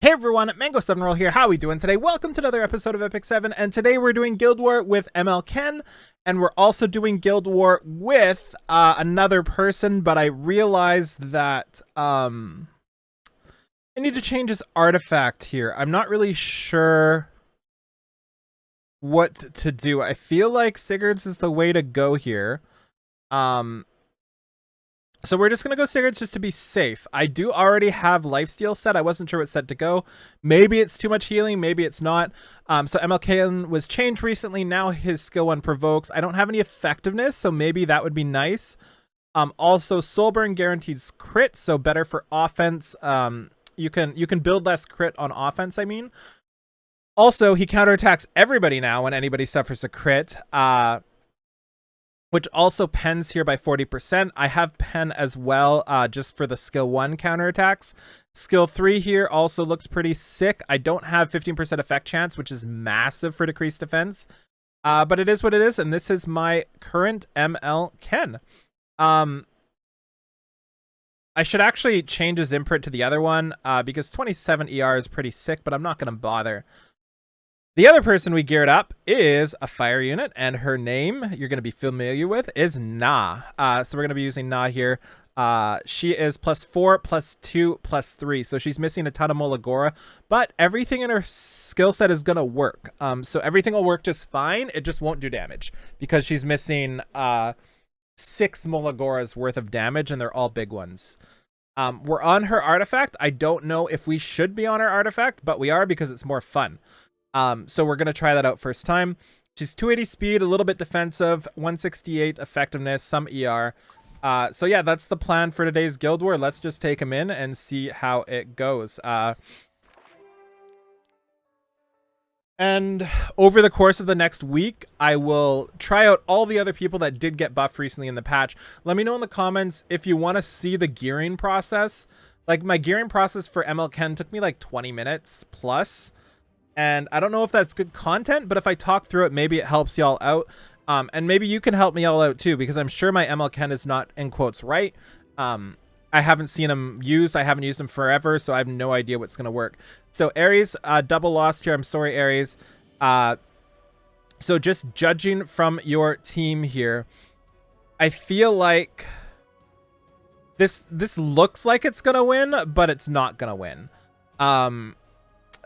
Hey everyone, Mango7Roll here. How are we doing today? Welcome to another episode of Epic 7, and today we're doing Guild War with ML Ken, and we're also doing Guild War with another person, but I realized that I need to change his artifact here. I'm not really sure what to do. I feel like Sigurd's is the way to go here. So we're just going to go Sigurds just to be safe. I do already have lifesteal set. I wasn't sure what set to go. Maybe it's too much healing. Maybe it's not. So MLK was changed recently. Now his skill 1 provokes. I don't have any effectiveness, so maybe that would be nice. Also, Soulburn guarantees crit, so better for offense. You can build less crit on offense, I mean. Also, he counterattacks everybody now when anybody suffers a crit. Which also pens here by 40%. I have pen as well, just for the skill 1 counterattacks. Skill 3 here also looks pretty sick. I don't have 15% effect chance, which is massive for decreased defense. But it is what it is, and this is my current ML Ken. I should actually change his imprint to the other one, because 27 ER is pretty sick, but I'm not going to bother. The other person we geared up is a fire unit, and her name you're going to be familiar with is Na. So we're going to be using Na here. She is +4, +2, +3, so she's missing a ton of Molagora, but everything in her skill set is going to work. So everything will work just fine. It just won't do damage because she's missing 6 Molagoras worth of damage, and they're all big ones. We're on her artifact. I don't know if we should be on her artifact, but we are because it's more fun. So we're going to try that out first time. She's 280 speed, a little bit defensive, 168 effectiveness, some ER. So yeah, that's the plan for today's Guild War. Let's just take him in and see how it goes. And over the course of the next week, I will try out all the other people that did get buffed recently in the patch. Let me know in the comments if you want to see the gearing process. Like, my gearing process for ML Ken took me like 20 minutes plus. And I don't know if that's good content, but if I talk through it, maybe it helps y'all out. And maybe you can help me all out too, because I'm sure my ML Ken is not, in quotes, right. I haven't seen him used. I haven't used him forever, so I have no idea what's going to work. So Ares, double lost here. I'm sorry, Ares. So just judging from your team here, I feel like this looks like it's going to win, but it's not going to win.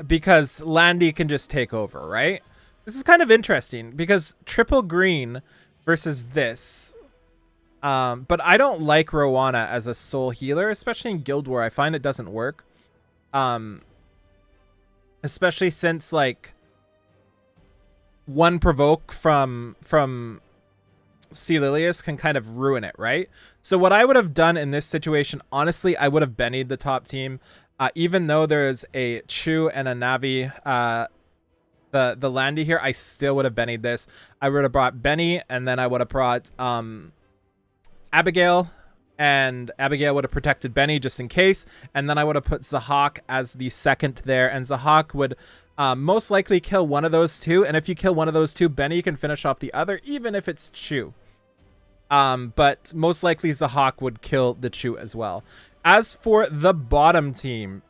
Because Landy can just take over, right? This is kind of interesting because triple green versus this. But I don't like Rowana as a soul healer, especially in Guild War. I find it doesn't work. Especially since, like, one provoke from Celilius can kind of ruin it, right? So what I would have done in this situation, honestly, I would have Bennied the top team. Even though there's a Chu and a Navi, the Landy here, I still would have Bennied this. I would have brought Benny, and then I would have brought Abigail, and Abigail would have protected Benny just in case, and then I would have put Zahak as the second there, and Zahak would most likely kill one of those two, and if you kill one of those two, Benny can finish off the other, even if it's Chu. But most likely Zahak would kill the Chu as well. As for the bottom team,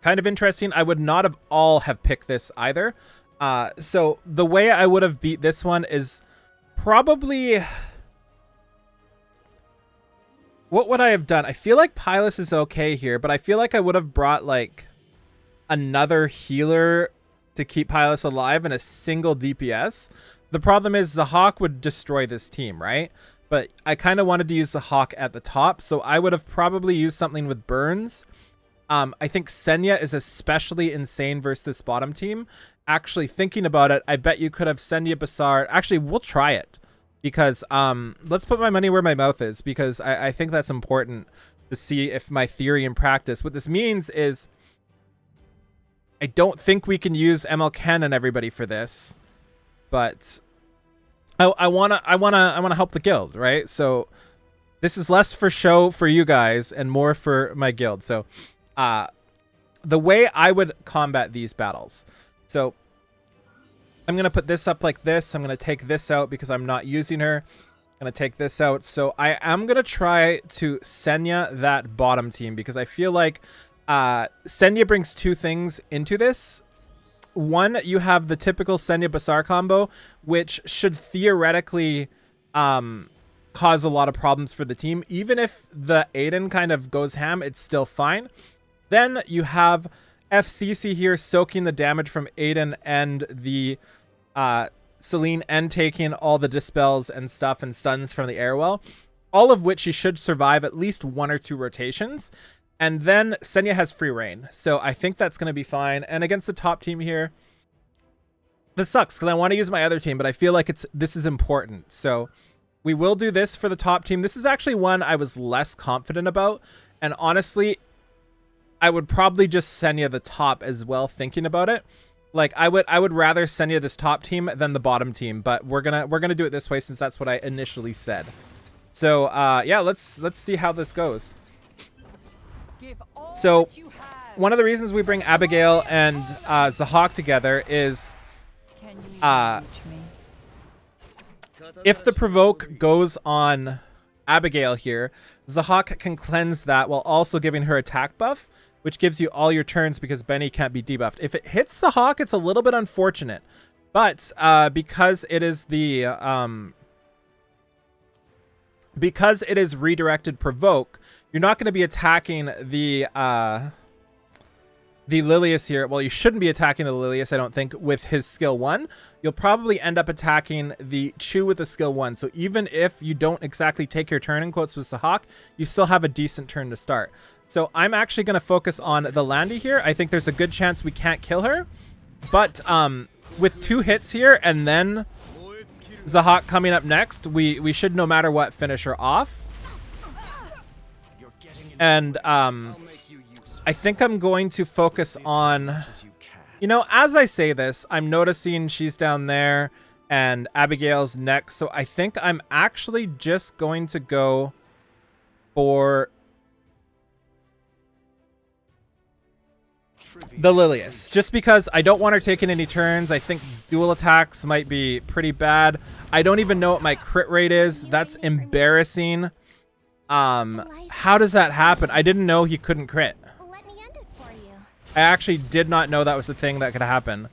kind of interesting. I would not have all have picked this either. So the way I would have beat this one is probably... What would I have done? I feel like Pylus is okay here, but I feel like I would have brought, like, another healer to keep Pylus alive and a single DPS. The problem is Zahak would destroy this team, right? But I kind of wanted to use the Hawk at the top, so I would have probably used something with Burns. I think Senya is especially insane versus this bottom team. Actually, thinking about it, I bet you could have Senya Basar. Actually, we'll try it. Because, let's put my money where my mouth is, because I think that's important to see if my theory in practice. What this means is I don't think we can use ML Ken and everybody for this, but... I wanna help the guild, right? So this is less for show for you guys and more for my guild. So the way I would combat these battles. So I'm gonna put this up like this. I'm gonna take this out because I'm not using her. I'm gonna take this out. So I am gonna try to Senya that bottom team because I feel like Senya brings two things into this. One, you have the typical Senya Basar combo, which should theoretically cause a lot of problems for the team. Even if the Aiden kind of goes ham, it's still fine. Then you have FCC here soaking the damage from Aiden and the Celine, and taking all the dispels and stuff and stuns from the Airwell, all of which she should survive at least 1 or 2 rotations. And then Senya has free reign, so I think that's going to be fine. And against the top team here, this sucks because I want to use my other team, but I feel like this is important. So we will do this for the top team. This is actually one I was less confident about, and honestly, I would probably just Senya the top as well, thinking about it. Like I would rather Senya this top team than the bottom team, but we're gonna do it this way since that's what I initially said. So yeah, let's see how this goes. So one of the reasons we bring Abigail and Zahhak together is if the provoke goes on Abigail here, Zahhak can cleanse that while also giving her attack buff, which gives you all your turns because Benny can't be debuffed. If it hits Zahhak, it's a little bit unfortunate, but because it is the because it is redirected provoke, you're not going to be attacking the Lilius here. Well, you shouldn't be attacking the Lilius, I don't think, with his skill 1. You'll probably end up attacking the Chu with the skill 1. So even if you don't exactly take your turn in quotes with Zahhak, you still have a decent turn to start. So I'm actually going to focus on the Landy here. I think there's a good chance we can't kill her. But with 2 hits here and then Zahhak coming up next, we should no matter what finish her off. And I think I'm going to focus on, you know, as I say this, I'm noticing she's down there and Abigail's next. So I think I'm actually just going to go for the Lilius, just because I don't want her taking any turns. I think dual attacks might be pretty bad. I don't even know what my crit rate is. That's embarrassing. How does that happen? I didn't know he couldn't crit. I actually did not know that was a thing that could happen.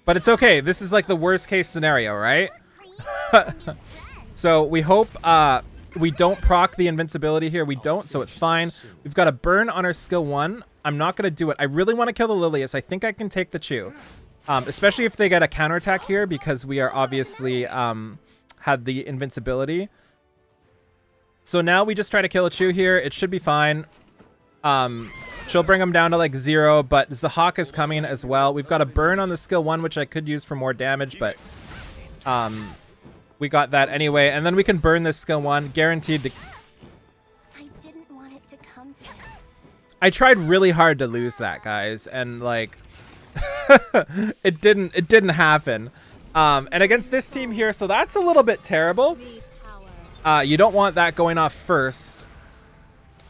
But it's okay. This is like the worst case scenario, right? So we hope we don't proc the invincibility here. We don't, so it's fine. We've got a burn on our skill 1. I'm not going to do it. I really want to kill the Lilius. I think I can take the Chu. Especially if they get a counterattack here, because we are obviously had the invincibility. So now we just try to kill a Chu here. It should be fine. She'll bring him down to like 0, but Zahhak is coming as well. We've got a burn on the skill 1, which I could use for more damage, but we got that anyway. And then we can burn this skill 1, guaranteed to... I didn't want it to come to this. I tried really hard to lose that, guys, and like it didn't happen. And against this team here, so that's a little bit terrible. You don't want that going off first.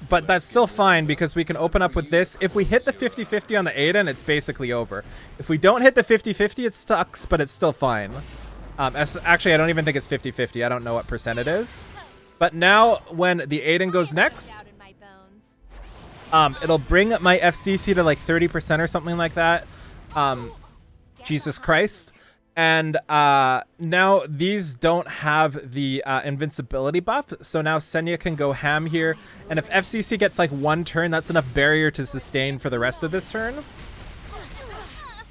But that's still fine because we can open up with this. If we hit the 50-50 on the Aiden, it's basically over. If we don't hit the 50-50, it sucks, but it's still fine. Actually, I don't even think it's 50-50. I don't know what percent it is. But now, when the Aiden goes next, it'll bring my FCC to like 30% or something like that. Jesus Christ. And now these don't have the invincibility buff, so now Senya can go ham here. And if FCC gets like 1 turn, that's enough barrier to sustain for the rest of this turn.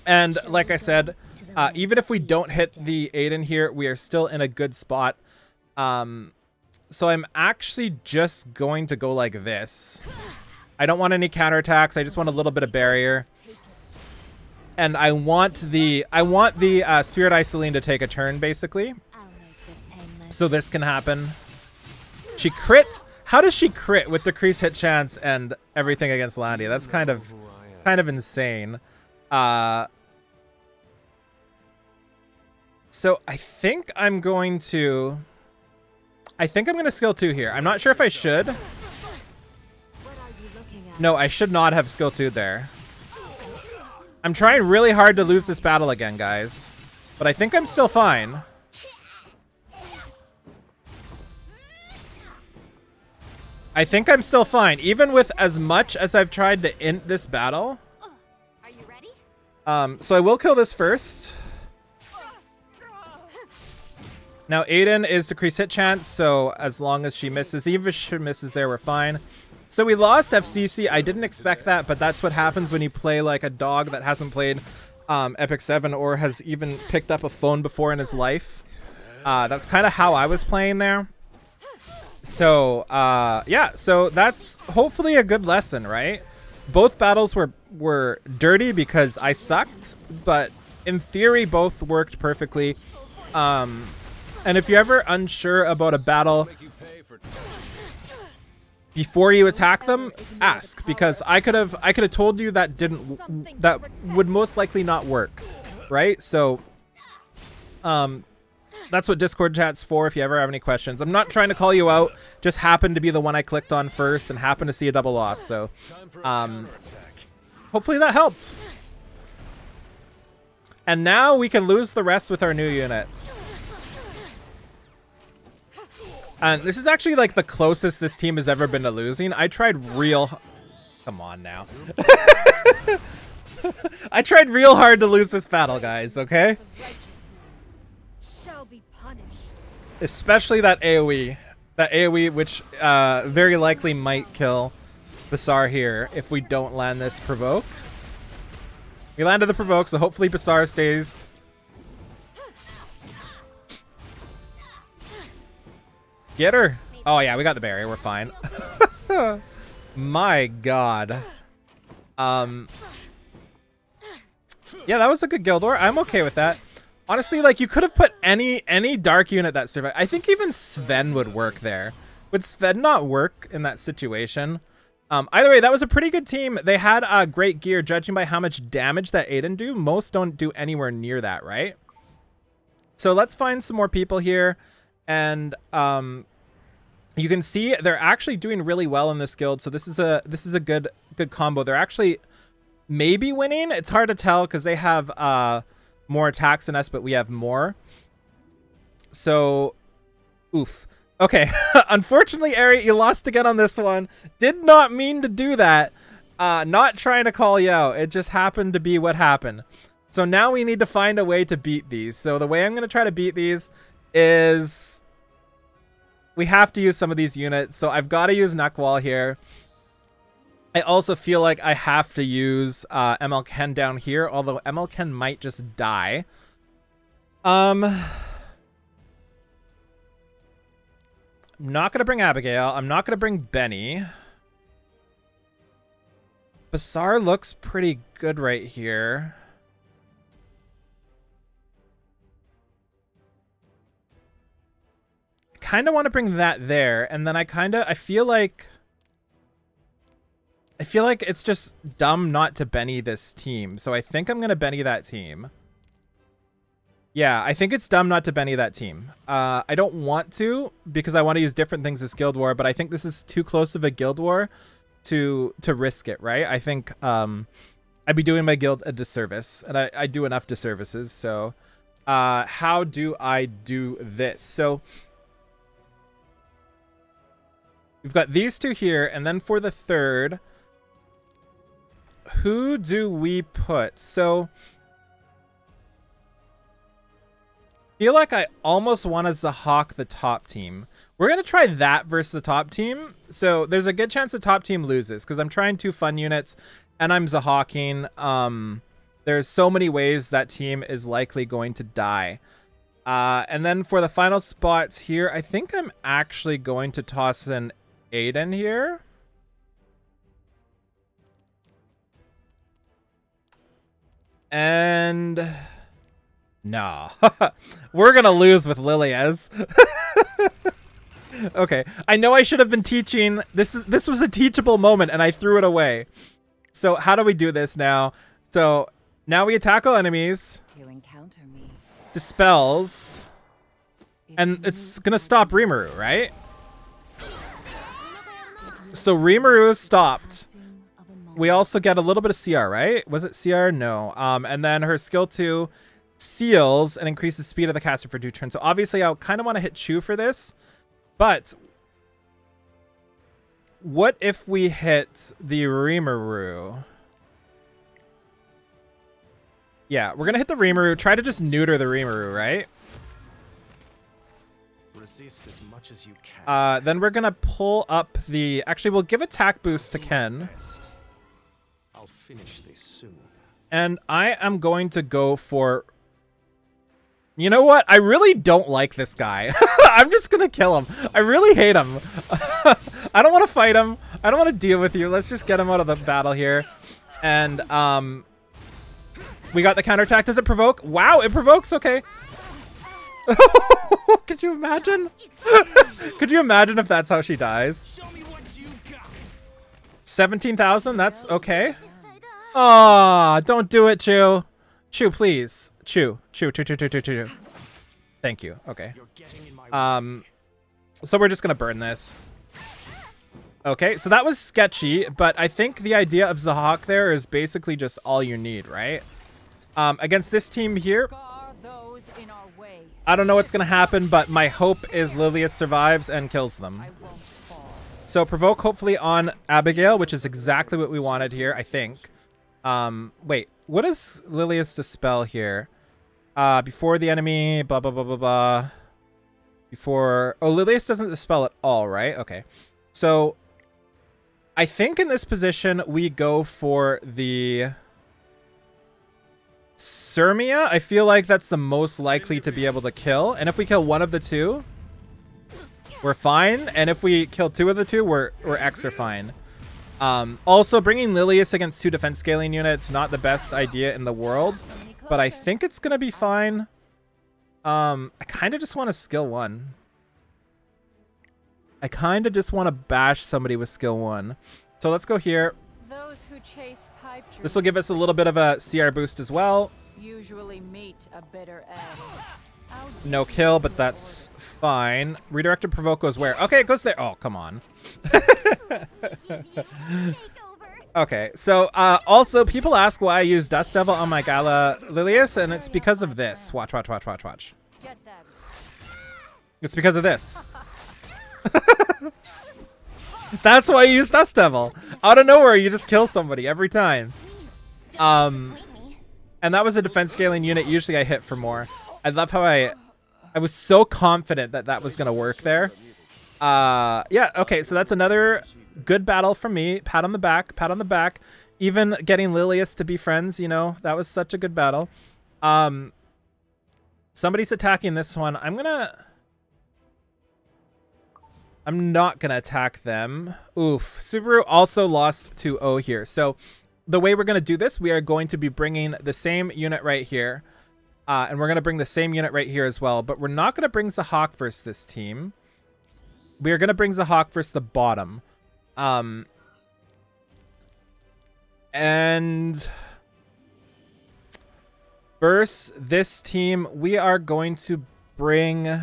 And like I said, even if we don't hit the Aiden here, we are still in a good spot. So I'm actually just going to go like this. I don't want any counterattacks. I just want a little bit of barrier. And I want the Spirit Isoline to take a turn, basically. So this can happen. She crit? How does she crit with decreased hit chance and everything against Landy? That's kind of insane. So I think I'm going to skill 2 here. I'm not sure if I should. No, I should not have skill 2 there. I'm trying really hard to lose this battle again, guys. But I think I'm still fine. I think I'm still fine, even with as much as I've tried to int this battle. Are you ready? So I will kill this first. Now Aiden is decreased hit chance, so as long as she misses, even if she misses there, we're fine. So we lost FCC. I didn't expect that, but that's what happens when you play like a dog that hasn't played Epic 7 or has even picked up a phone before in his life. That's kind of how I was playing there. So, yeah, so that's hopefully a good lesson, right? Both battles were dirty because I sucked, but in theory, both worked perfectly. And if you're ever unsure about a battle before you attack them, ask, because I could have told you that that would most likely not work, right? So, that's what Discord chat's for if you ever have any questions. I'm not trying to call you out, just happened to be the one I clicked on first and happened to see a double loss. So, hopefully that helped. And now we can lose the rest with our new units. And this is actually like the closest this team has ever been to losing. I tried real... Come on now. I tried real hard to lose this battle, guys, okay? Especially that AoE. That AoE, which very likely might kill Basar here if we don't land this provoke. We landed the provoke, so hopefully Basar stays. Get her. Oh, yeah, we got the barrier. We're fine. My God. Yeah, that was a good guild war. I'm okay with that. Honestly, like, you could have put any dark unit that survived. I think even Sven would work there. Would Sven not work in that situation? Either way, that was a pretty good team. They had great gear, judging by how much damage that Aiden do. Most don't do anywhere near that, right? So let's find some more people here. And you can see they're actually doing really well in this guild. So this is a good combo. They're actually maybe winning. It's hard to tell because they have more attacks than us, but we have more. So, oof. Okay. Unfortunately, Ari, you lost again on this one. Did not mean to do that. Not trying to call you out. It just happened to be what happened. So now we need to find a way to beat these. So the way I'm going to try to beat these is we have to use some of these units. So I've got to use Nekwall here. I also feel like I have to use ML Ken down here, although ML Ken might just die. I'm not going to bring Abigail. I'm not going to bring Benny. Basar looks pretty good right here. Kind of want to bring that there, and then I feel like it's just dumb not to Benny this team. So I think I'm gonna Benny that team. Yeah, I think it's dumb not to Benny that team. I don't want to because I want to use different things as Guild War, but I think this is too close of a Guild War to risk it, right? I think I'd be doing my guild a disservice, and I do enough disservices. So how do I do this? So we've got these two here, and then for the third, who do we put? So I feel like I almost want to Zahawk the top team. We're going to try that versus the top team. So there's a good chance the top team loses because I'm trying 2 fun units and I'm Zahawking. There's so many ways that team is likely going to die. And then for the final spots here, I think I'm actually going to toss in Aiden here. And no, we're going to lose with Lilias. Okay, I know I should have been teaching. This was a teachable moment and I threw it away. So how do we do this now? So now we attack all enemies. Dispels. And it's going to stop Rimuru, right? So Rimuru is stopped. We also get a little bit of CR, right? Was it CR? No. And then her skill 2 seals and increases speed of the caster for 2 turns. So obviously I kind of want to hit Chu for this, but What if we hit the Rimuru? Yeah, we're gonna hit the Rimuru. Try to just neuter the Rimuru, right? Resist as much as you can. Then we're gonna pull up the... Actually, we'll give attack boost to Ken. I'll finish this soon. And I am going to go for... You know what? I really don't like this guy. I'm just gonna kill him. I really hate him. I don't want to fight him. I don't want to deal with you. Let's just get him out of the battle here. And, we got the counterattack. Does it provoke? Wow, it provokes. Okay. Could you imagine? Could you imagine if that's how she dies? 17,000? That's okay. Aw, don't do it, Chew. Chew, please. Chew. Chew. Thank you. Okay. So we're just gonna burn this. Okay, so that was sketchy, but I think the idea of Zahak there is basically just all you need, right? Against this team here, I don't know what's gonna happen, but my hope is Lilius survives and kills them. So provoke hopefully on Abigail, which is exactly what we wanted here, I think. Wait, what is Lilius dispel here? Before the enemy, blah, blah, blah, blah, blah. Before... Oh, Lilius doesn't dispel at all, right? Okay. So, I think in this position, we go for the... Sirmia. I feel like that's the most likely to be able to kill. And if we kill one of the two, we're fine. And if we kill two of the two, we're extra fine. Also, bringing Lilius against 2 defense scaling units, not the best idea in the world. But I think it's going to be fine. I kind of just want to skill 1. I kind of just want to bash somebody with skill 1. So let's go here. This will give us a little bit of a CR boost as well. Usually meet a bitter end. No kill, but that's fine. Redirected provoke goes where? Okay, it goes there. Oh, come on. Okay, so also people ask why I use Dust Devil on my Gala Lilius, and it's because of this. Watch. It's because of this. That's why I use Dust Devil. Out of nowhere, you just kill somebody every time. And that was a defense scaling unit. Usually I hit for more. I love how I was so confident that that was going to work there. Yeah, okay, so that's another good battle from me. Pat on the back. Even getting Lilius to be friends, you know, that was such a good battle. Somebody's attacking this one. I'm not gonna attack them. Oof. Subaru also lost to O here. So the way we're gonna do this, we are going to be bringing the same unit right here. And we're gonna bring the same unit right here as well. But we're not gonna bring Zahak versus this team. We are gonna bring Zahak versus the bottom. And versus this team, we are going to bring...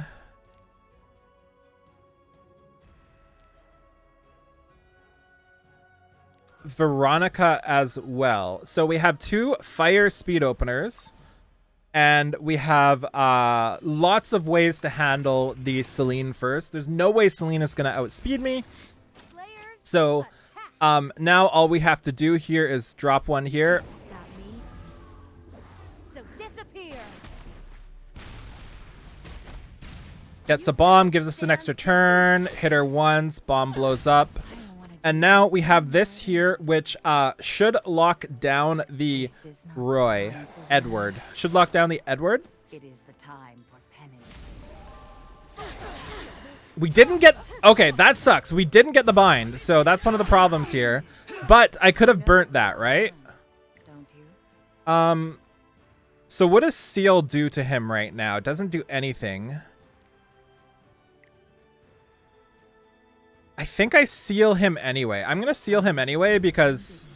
Veronica as well. So we have 2 fire speed openers, and we have lots of ways to handle the Celine first. There's no way Celine is going to outspeed me. So now all we have to do here is drop one here. Gets a bomb, gives us an extra turn, hit her once, bomb blows up. And now we have this here, which should lock down the Edward. Should lock down the Edward. It is the time for penance. We didn't get... Okay, that sucks. We didn't get the bind, so that's one of the problems here. But I could have burnt that, right? Don't you? So what does Seal do to him right now? It doesn't do anything. I think I seal him anyway. I'm going to seal him anyway because...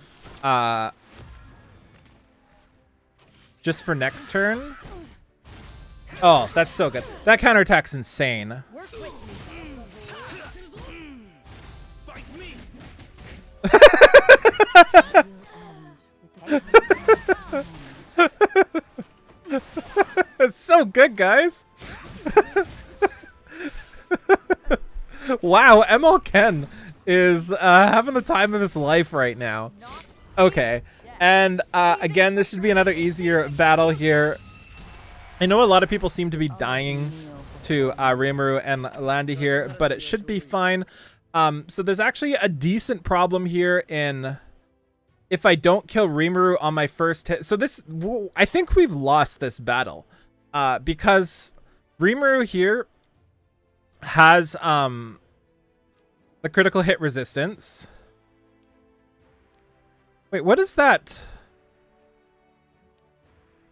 just for next turn. Oh, that's so good. That counterattack's insane. It's so good, guys. Wow, ML Ken is having the time of his life right now. Okay, and again, this should be another easier battle here. I know a lot of people seem to be dying to Rimuru and Landi here, but it should be fine. So there's actually a decent problem here in if I don't kill Rimuru on my first hit. So this, I think we've lost this battle because Rimuru here has the critical hit resistance. Wait, what is that?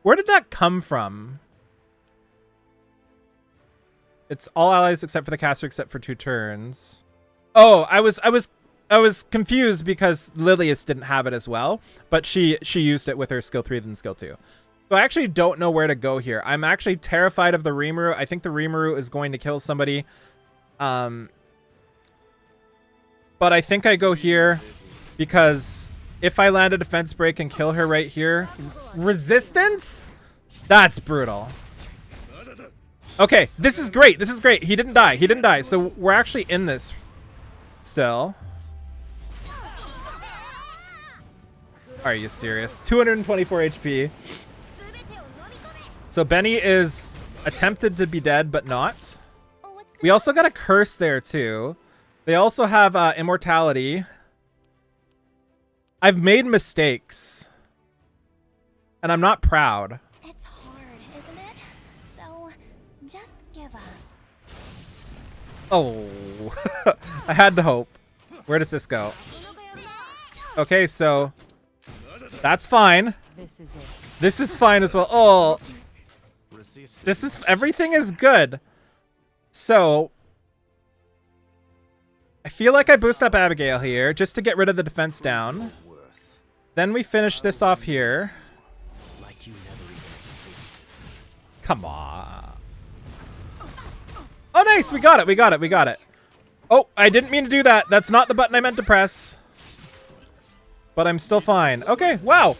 Where did that come from? It's all allies except for the caster except for 2 turns. Oh, I was confused because Lilius didn't have it as well, but she used it with her skill 3 than skill 2. So I actually don't know where to go here. I'm actually terrified of the Rimuru. I think the Rimuru is going to kill somebody. But I think I go here because if I land a defense break and kill her right here, resistance? That's brutal. Okay, this is great. This is great. He didn't die. He didn't die. So we're actually in this still. Are you serious? 224 HP. So Benny is attempted to be dead, but not. We also got a curse there, too. They also have immortality. I've made mistakes. And I'm not proud. It's hard, isn't it? So, just give up. Oh. I had to hope. Where does this go? Okay, so that's fine. This is it. This is fine as well. Oh, this is, everything is good. So I feel like I boost up Abigail here just to get rid of the defense down. Then we finish this off here. Come on. Oh, nice. We got it. We got it. We got it. Oh, I didn't mean to do that. That's not the button I meant to press. But I'm still fine. Okay. Wow.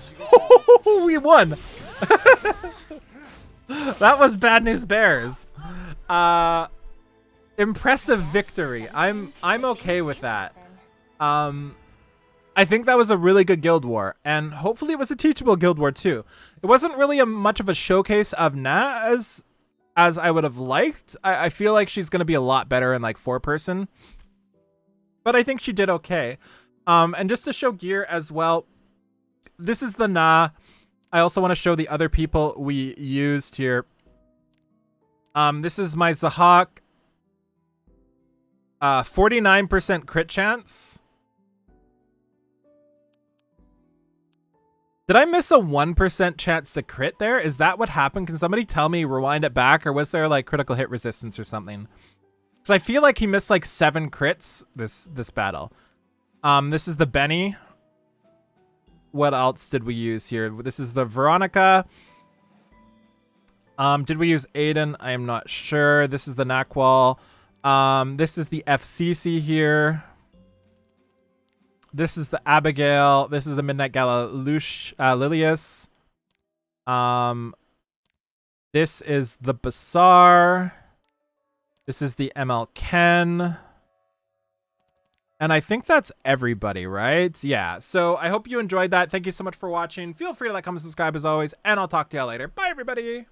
We won. That was Bad News Bears. Impressive victory. I'm okay with that. I think that was a really good guild war, and hopefully it was a teachable guild war too. It wasn't really much of a showcase of Na as I would have liked. I feel like she's gonna be a lot better in like 4-person, but I think she did okay. And just to show gear as well, this is the Na. I also want to show the other people we used here. This is my Zahak. 49% crit chance. Did I miss a 1% chance to crit there? Is that what happened? Can somebody tell me, rewind it back, or was there like critical hit resistance or something? Because I feel like he missed like 7 crits this battle. This is the Benny. What else did we use here? This is the Veronica. Did we use Aiden? I am not sure. This is the Nakwal. This is the FCC here. This is the Abigail. This is the Midnight Gala Lilius. This is the Bazaar. This is the ML Ken. And I think that's everybody, right? Yeah, so I hope you enjoyed that. Thank you so much for watching. Feel free to like, comment, subscribe as always, and I'll talk to y'all later. Bye, everybody!